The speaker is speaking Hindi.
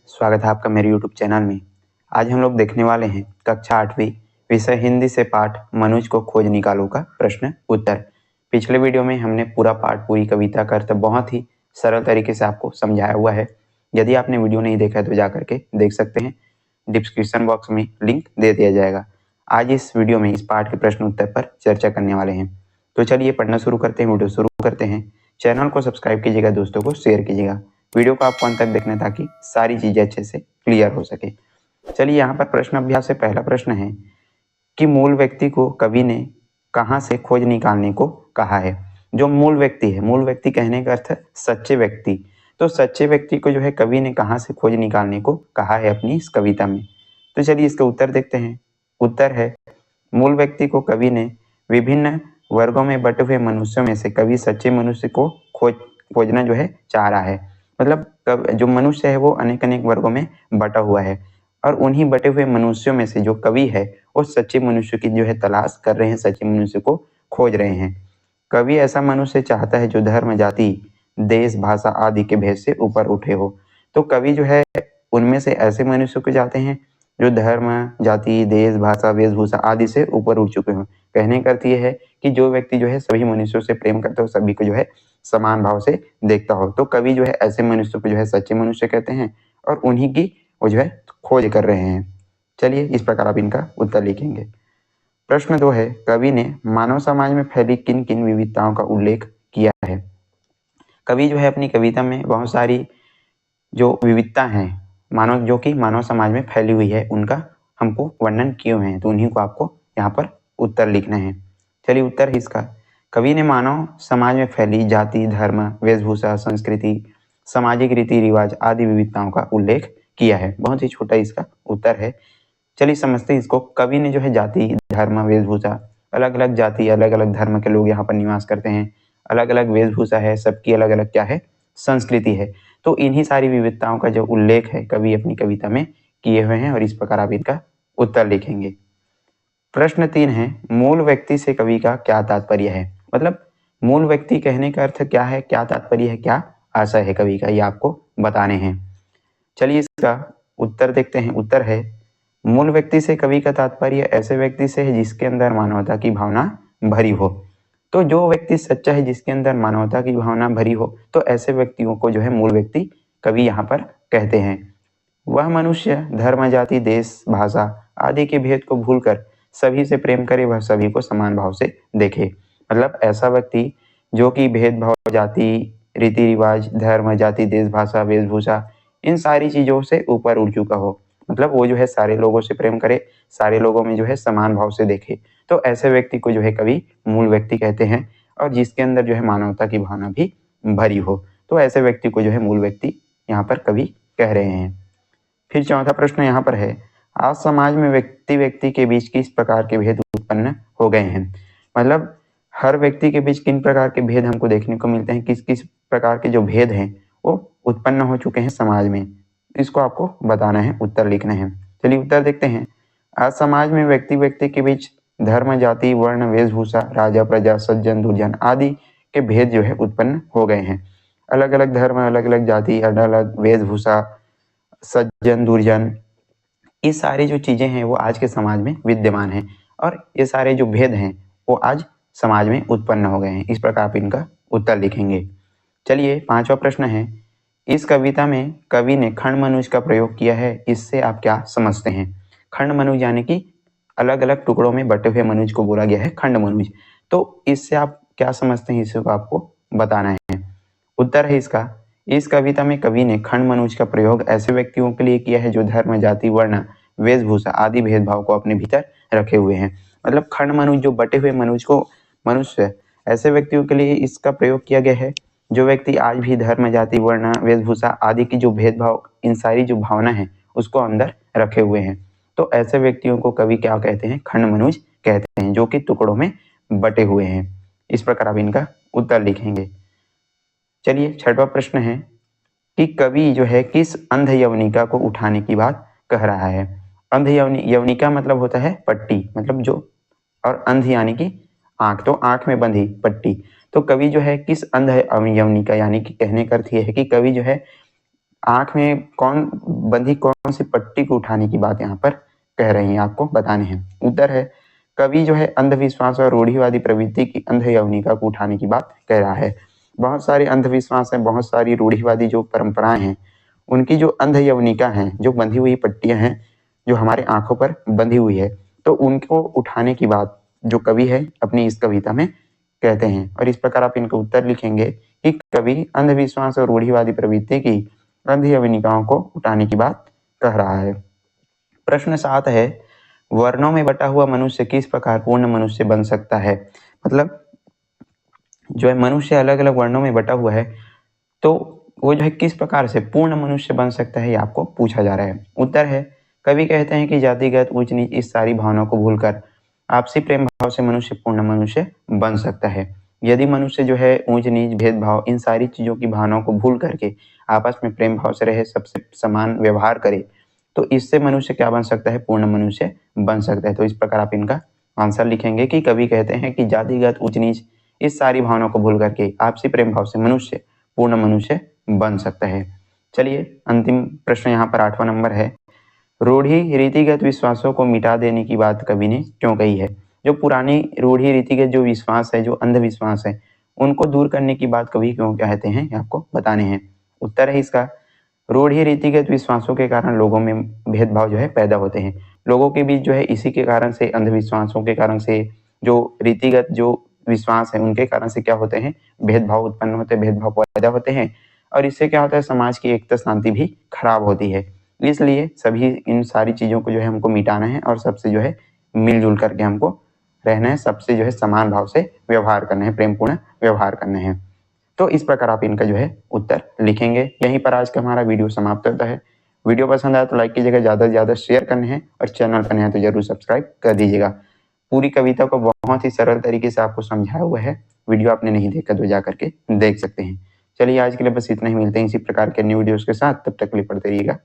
स्वागत है आपका मेरे YouTube चैनल में। आज हम लोग देखने वाले हैं कक्षा 8वीं विषय हिंदी से पाठ मनुज को खोज निकालो का प्रश्न उत्तर। पिछले वीडियो में हमने पूरा पाठ पूरी कविता का अर्थ बहुत ही सरल तरीके से आपको समझाया हुआ है। यदि आपने वीडियो नहीं देखा है तो जा करके देख सकते हैं, डिस्क्रिप्शन बॉक्स में लिंक दे दिया जाएगा। आज इस वीडियो में इस पाठ के प्रश्न उत्तर पर चर्चा करने वाले हैं। तो चलिए पढ़ना शुरू करते हैं, वीडियो शुरू करते हैं। चैनल को सब्सक्राइब कीजिएगा, दोस्तों को शेयर कीजिएगा। वीडियो को आपको अंत तक देखना ताकि सारी चीजें अच्छे से क्लियर हो सके। चलिए यहाँ पर प्रश्न अभ्यास से पहला प्रश्न है कि मूल व्यक्ति को कवि ने कहाँ से खोज निकालने को कहा है। जो मूल व्यक्ति है, मूल व्यक्ति कहने का अर्थ सच्चे व्यक्ति, तो सच्चे व्यक्ति को जो है कवि ने कहाँ से खोज निकालने को कहा है अपनी इस कविता में। तो चलिए इसका उत्तर देखते हैं। उत्तर है मूल व्यक्ति को कवि ने विभिन्न वर्गों में बटे हुए मनुष्यों में से कवि सच्चे मनुष्य को खोजना जो है चाह रहा है। मतलब जो मनुष्य है वो अनेक अनेक वर्गों में बटा हुआ है और उन्हीं बटे हुए मनुष्यों में से जो कवि है वो सच्चे मनुष्य की जो है तलाश कर रहे हैं, सच्चे मनुष्य को खोज रहे हैं। कवि ऐसा मनुष्य चाहता है जो धर्म, जाति, देश, भाषा आदि के भेद से ऊपर उठे हो। तो कवि जो है उनमें से ऐसे मनुष्य को चाहते हैं जो धर्म, जाति, देश, भाषा, वेशभूषा आदि से ऊपर उठ चुके हों। कहने का अर्थ यह है कि जो व्यक्ति जो है सभी मनुष्यों से प्रेम करता हो, सभी को जो है समान भाव से देखता हो। तो कवि जो है ऐसे मनुष्य को जो है सच्चे मनुष्य कहते हैं और उन्हीं की वो जो है खोज कर रहे हैं। चलिए इस प्रकार आप इनका उत्तर लिखेंगे। प्रश्न 2 है, कवि ने मानव समाज में फैली किन किन विविधताओं का उल्लेख किया है। कवि जो है अपनी कविता में बहुत सारी जो विविधता है जो कि मानव समाज में फैली हुई है उनका हमको वर्णन किए हुए हैं, तो उन्हीं को आपको यहाँ पर उत्तर लिखना है। चलिए उत्तर है इसका, कवि ने मानव समाज में फैली जाति, धर्म, वेशभूषा, संस्कृति, सामाजिक रीति रिवाज आदि विविधताओं का उल्लेख किया है। बहुत ही छोटा इसका उत्तर है। चलिए समझते हैं इसको। कवि ने जो है जाति, धर्म, वेशभूषा, अलग अलग जाति, अलग अलग धर्म के लोग यहाँ पर निवास करते हैं, अलग अलग वेशभूषा है, सबकी अलग अलग क्या है संस्कृति है। तो इन्हीं सारी विविधताओं का जो उल्लेख है कवि अपनी कविता में किए हुए हैं और इस प्रकार आप इनका उत्तर लिखेंगे। प्रश्न 3 है, मूल व्यक्ति से कवि का क्या तात्पर्य है। मतलब मूल व्यक्ति कहने का अर्थ क्या है, क्या तात्पर्य है, क्या आशय है कवि का, ये आपको बताने हैं। चलिए इसका उत्तर देखते हैं। उत्तर है मूल व्यक्ति से कवि का तात्पर्य ऐसे व्यक्ति से है जिसके अंदर मानवता की भावना भरी हो। तो जो व्यक्ति सच्चा है, जिसके अंदर मानवता की भावना भरी हो, तो ऐसे व्यक्तियों को जो है मूल व्यक्ति कवि यहाँ पर कहते हैं। वह मनुष्य धर्म, जाति, देश, भाषा आदि के भेद को भूलकर सभी से प्रेम करे, वह सभी को समान भाव से देखे। मतलब ऐसा व्यक्ति जो कि भेदभाव, जाति, रीति रिवाज, धर्म, जाति, देश, भाषा, वेशभूषा इन सारी चीजों से ऊपर उठ चुका हो। मतलब वो जो है सारे लोगों से प्रेम करे, सारे लोगों में जो है समान भाव से देखे। तो ऐसे व्यक्ति को जो है कवि मूल व्यक्ति कहते हैं और जिसके अंदर जो है मानवता की भावना भी भरी हो, तो ऐसे व्यक्ति को जो है मूल व्यक्ति यहाँ पर कवि कह रहे हैं। फिर चौथा प्रश्न यहाँ पर है, आज समाज में व्यक्ति के बीच किस प्रकार के भेद उत्पन्न हो गए हैं। मतलब हर व्यक्ति के बीच किन प्रकार के भेद हमको देखने को मिलते हैं, किस किस प्रकार के जो भेद हैं वो उत्पन्न हो चुके हैं समाज में, इसको आपको बताना है, उत्तर लिखना है। चलिए उत्तर देखते हैं। आज समाज में व्यक्ति के बीच धर्म, जाति, वर्ण, वेशभूषा, राजा, प्रजा, सज्जन, दुर्जन आदि के भेद जो है उत्पन्न हो गए हैं। अलग अलग धर्म, अलग अलग जाति, अलग अलग वेशभूषा, सज्जन, दुर्जन, ये सारी जो चीजें हैं वो आज के समाज में विद्यमान हैं और ये सारे जो भेद हैं वो आज समाज में उत्पन्न हो गए हैं। इस प्रकार आप इनका उत्तर लिखेंगे। चलिए पांचवा प्रश्न है, इस कविता में कवि ने खंड मनुज का प्रयोग किया है, इससे आप क्या समझते हैं। खंड मनुज यानी कि अलग अलग टुकड़ों में बटे हुए मनुज को बोला गया है खंड मनुज। तो इससे आप क्या समझते हैं, इसको आपको बताना है। उत्तर है इसका, इस कविता में कवि ने खंड मनुज का प्रयोग ऐसे व्यक्तियों के लिए किया है जो धर्म, जाति, वर्ण, वेशभूषा आदि भेदभाव को अपने भीतर रखे हुए हैं। मतलब खंड मनुज जो बटे हुए मनुष्य ऐसे व्यक्तियों के लिए इसका प्रयोग किया गया है जो व्यक्ति आज भी धर्म, जाति, वर्ण, वेशभूषा आदि की जो भेदभाव, इन सारी जो भावना है उसको अंदर रखे हुए हैं। तो ऐसे व्यक्तियों को कवि क्या कहते हैं, खंड मनुज कहते हैं, जो कि टुकड़ों में बटे हुए हैं। इस प्रकार आप इनका उत्तर लिखेंगे। चलिए छठवां प्रश्न है कि कवि जो है किस अंध यवनिका को उठाने की बात कह रहा है। अंध यवनिका मतलब होता है पट्टी, मतलब जो, और अंध यानी कि आंख, तो आंख में बंधी पट्टी। तो कवि जो है किस अंध यवनिका यानी कि कहने का अर्थ यह है कि कवि जो है आंख में कौन सी पट्टी को उठाने की बात यहाँ पर कह रही हैं, आपको बताने हैं। उत्तर है कवि जो है अंधविश्वास और रूढ़िवादी प्रवृत्ति की अंध यवनिका को उठाने की बात कह रहा है। बहुत सारे अंधविश्वास हैं, बहुत सारी रूढ़िवादी जो परंपराएं हैं, उनकी जो अंध यवनिका हैं, जो बंधी हुई पट्टियां हैं, जो हमारे आंखों पर बंधी हुई है, तो उनको उठाने की बात जो कवि है अपनी इस कविता में कहते हैं। और इस प्रकार आप इनका उत्तर लिखेंगे कि कवि अंधविश्वास और रूढ़िवादी प्रवृत्ति की अंध यवनिकाओं को उठाने की बात कह रहा है। प्रश्न 7 है, वर्णों में बटा हुआ मनुष्य किस प्रकार पूर्ण मनुष्य बन सकता है। मतलब जो है मनुष्य अलग अलग वर्णों में बटा हुआ है, तो वो जो है किस प्रकार से पूर्ण मनुष्य बन सकता है, ये आपको पूछा जा रहा है। उत्तर है कवि कहते हैं कि जातिगत ऊंच नीच इस सारी भावनाओं को भूलकर आपसी प्रेम भाव से मनुष्य पूर्ण मनुष्य बन सकता है। यदि मनुष्य जो है ऊंच नीच भेदभाव इन सारी चीजों की भावनाओं को भूल करके आपस में प्रेम भाव से रहे, सबसे समान व्यवहार करे, तो इससे मनुष्य क्या बन सकता है, पूर्ण मनुष्य बन सकता है। तो इस प्रकार आप इनका आंसर लिखेंगे कि कवि कहते हैं कि जातिगत ऊंच नीच इस सारी भावनाओं को भूल करके आपसी प्रेम भाव से मनुष्य पूर्ण मनुष्य बन सकता है। चलिए अंतिम प्रश्न यहाँ पर 8वां नंबर है, रूढ़ी रीतिगत विश्वासों को मिटा देने की बात कवि ने क्यों कही है। जो पुरानी रूढ़ी रीतिगत जो विश्वास है, जो अंधविश्वास है, उनको दूर करने की बात कवि क्यों कहते हैं, आपको बताने हैं। उत्तर है इसका रूढ़ी रीतिगत विश्वासों के कारण लोगों में भेदभाव जो है पैदा होते हैं। लोगों के बीच जो है इसी के कारण से, अंधविश्वासों के कारण से, जो रीतिगत जो विश्वास है उनके कारण से क्या होते हैं, भेदभाव उत्पन्न होते हैं, भेदभाव पैदा होते हैं। और इससे क्या होता है, समाज की एकता शांति भी खराब होती है। इसलिए सभी इन सारी चीजों को जो है हमको मिटाना है और सबसे जो है मिलजुल करके हमको रहना है, सबसे जो है समान भाव से व्यवहार करना है, प्रेमपूर्ण व्यवहार करना है। तो इस प्रकार आप इनका जो है उत्तर लिखेंगे। यहीं पर आज का हमारा वीडियो समाप्त होता है। वीडियो पसंद आया तो लाइक कीजिएगा, ज़्यादा से ज़्यादा शेयर करने हैं और चैनल पर नए हैं तो जरूर सब्सक्राइब कर दीजिएगा। पूरी कविता को बहुत ही सरल तरीके से आपको समझाया हुआ है। वीडियो आपने नहीं देखा तो जा करके देख सकते हैं। चलिए आज के लिए बस इतना ही, मिलते हैं इसी प्रकार के न्यू वीडियोस के साथ, तब तक के लिए पढ़ते रहिएगा।